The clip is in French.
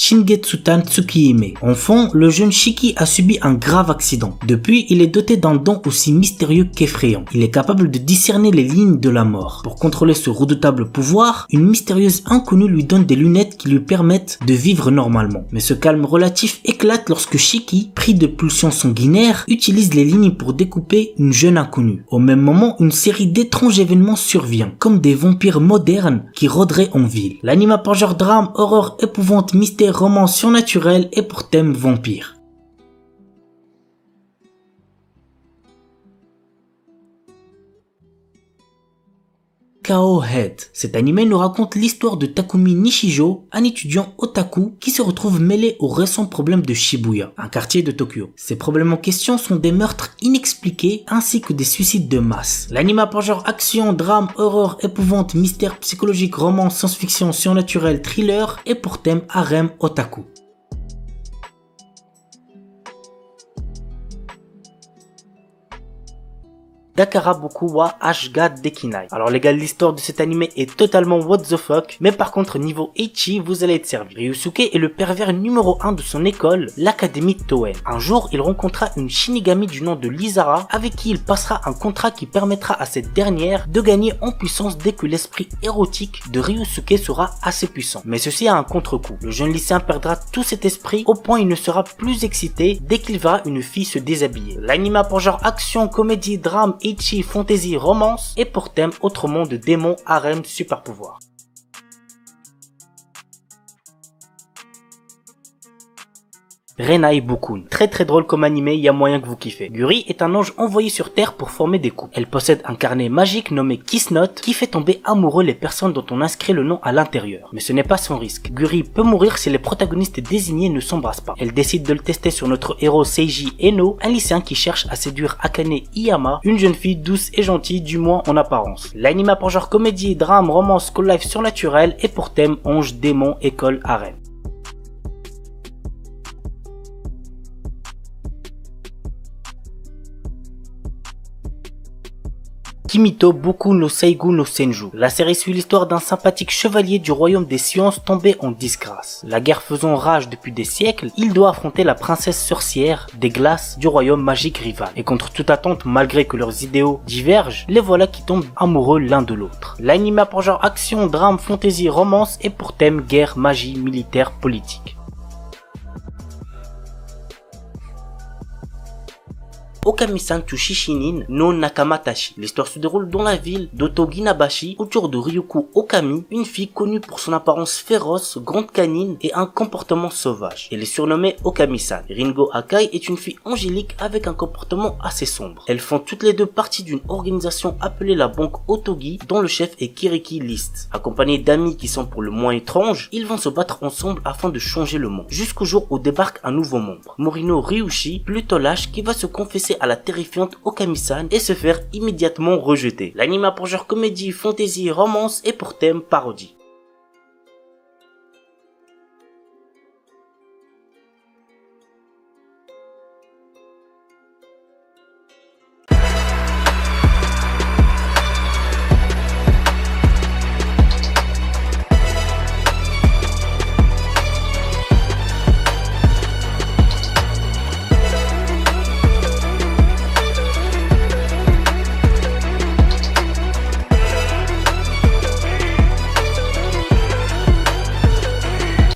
Shingetsutan Tsukihime. Enfant, le jeune Shiki a subi un grave accident. Depuis, il est doté d'un don aussi mystérieux qu'effrayant. Il est capable de discerner les lignes de la mort. Pour contrôler ce redoutable pouvoir, une mystérieuse inconnue lui donne des lunettes qui lui permettent de vivre normalement. Mais ce calme relatif éclate lorsque Shiki, pris de pulsions sanguinaires, utilise les lignes pour découper une jeune inconnue. Au même moment, une série d'étranges événements survient, comme des vampires modernes qui rôderaient en ville. L'anime a pour genre drame, horreur, épouvante, mystère, romance surnaturelle et pour thème vampire. KO Head. Cet anime nous raconte l'histoire de Takumi Nishijo, un étudiant otaku qui se retrouve mêlé aux récents problèmes de Shibuya, un quartier de Tokyo. Ces problèmes en question sont des meurtres inexpliqués ainsi que des suicides de masse. L'anime a pour genre action, drame, horreur, épouvante, mystère psychologique, romance, science-fiction, surnaturel, thriller et pour thème harem otaku. Dakaraboku wa Ashga Dekinai. Alors les gars, l'histoire de cet anime est totalement what the fuck, mais par contre niveau ecchi, vous allez être servi. Ryusuke est le pervers numéro 1 de son école, l'académie Toen. Un jour, il rencontra une Shinigami du nom de Lisara, avec qui il passera un contrat qui permettra à cette dernière de gagner en puissance dès que l'esprit érotique de Ryusuke sera assez puissant. Mais ceci a un contre-coup. Le jeune lycéen perdra tout cet esprit au point il ne sera plus excité dès qu'il verra une fille se déshabiller. L'anime a pour genre action, comédie, drame, ecchi, fantasy, romance et pour thème autre monde de démons, harem, super pouvoir. Renai Bukun. Très drôle comme animé, il y a moyen que vous kiffez. Guri est un ange envoyé sur Terre pour former des couples. Elle possède un carnet magique nommé Kiss Note qui fait tomber amoureux les personnes dont on inscrit le nom à l'intérieur. Mais ce n'est pas sans risque. Guri peut mourir si les protagonistes désignés ne s'embrassent pas. Elle décide de le tester sur notre héros Seiji Eno, un lycéen qui cherche à séduire Akane Iyama, une jeune fille douce et gentille, du moins en apparence. L'anime a pour genre comédie, drame, romance, school life surnaturel et pour thème ange, démon, école, harem. Kimito Boku no Seigu no Senju. La série suit l'histoire d'un sympathique chevalier du royaume des sciences tombé en disgrâce. La guerre faisant rage depuis des siècles, il doit affronter la princesse sorcière des glaces du royaume magique rival. Et contre toute attente, malgré que leurs idéaux divergent, les voilà qui tombent amoureux l'un de l'autre. L'anime a pour genre action, drame, fantasy, romance et pour thème guerre, magie, militaire, politique. Okami-san to Shishinin no Nakamatashi. L'histoire se déroule dans la ville d'Otoginabashi autour de Ryuko Okami, une fille connue pour son apparence féroce, grande canine et un comportement sauvage. Elle est surnommée Okami-san. Ringo Akai est une fille angélique avec un comportement assez sombre. Elles font toutes les deux partie d'une organisation appelée la banque Otogi dont le chef est Kiriki List. Accompagnés d'amis qui sont pour le moins étranges, ils vont se battre ensemble afin de changer le monde. Jusqu'au jour où débarque un nouveau membre, Morino Ryushi, plutôt lâche, qui va se confesser à la terrifiante Okami-san et se faire immédiatement rejeter. L'anime a pour genre comédie, fantasy, romance et pour thème parodie.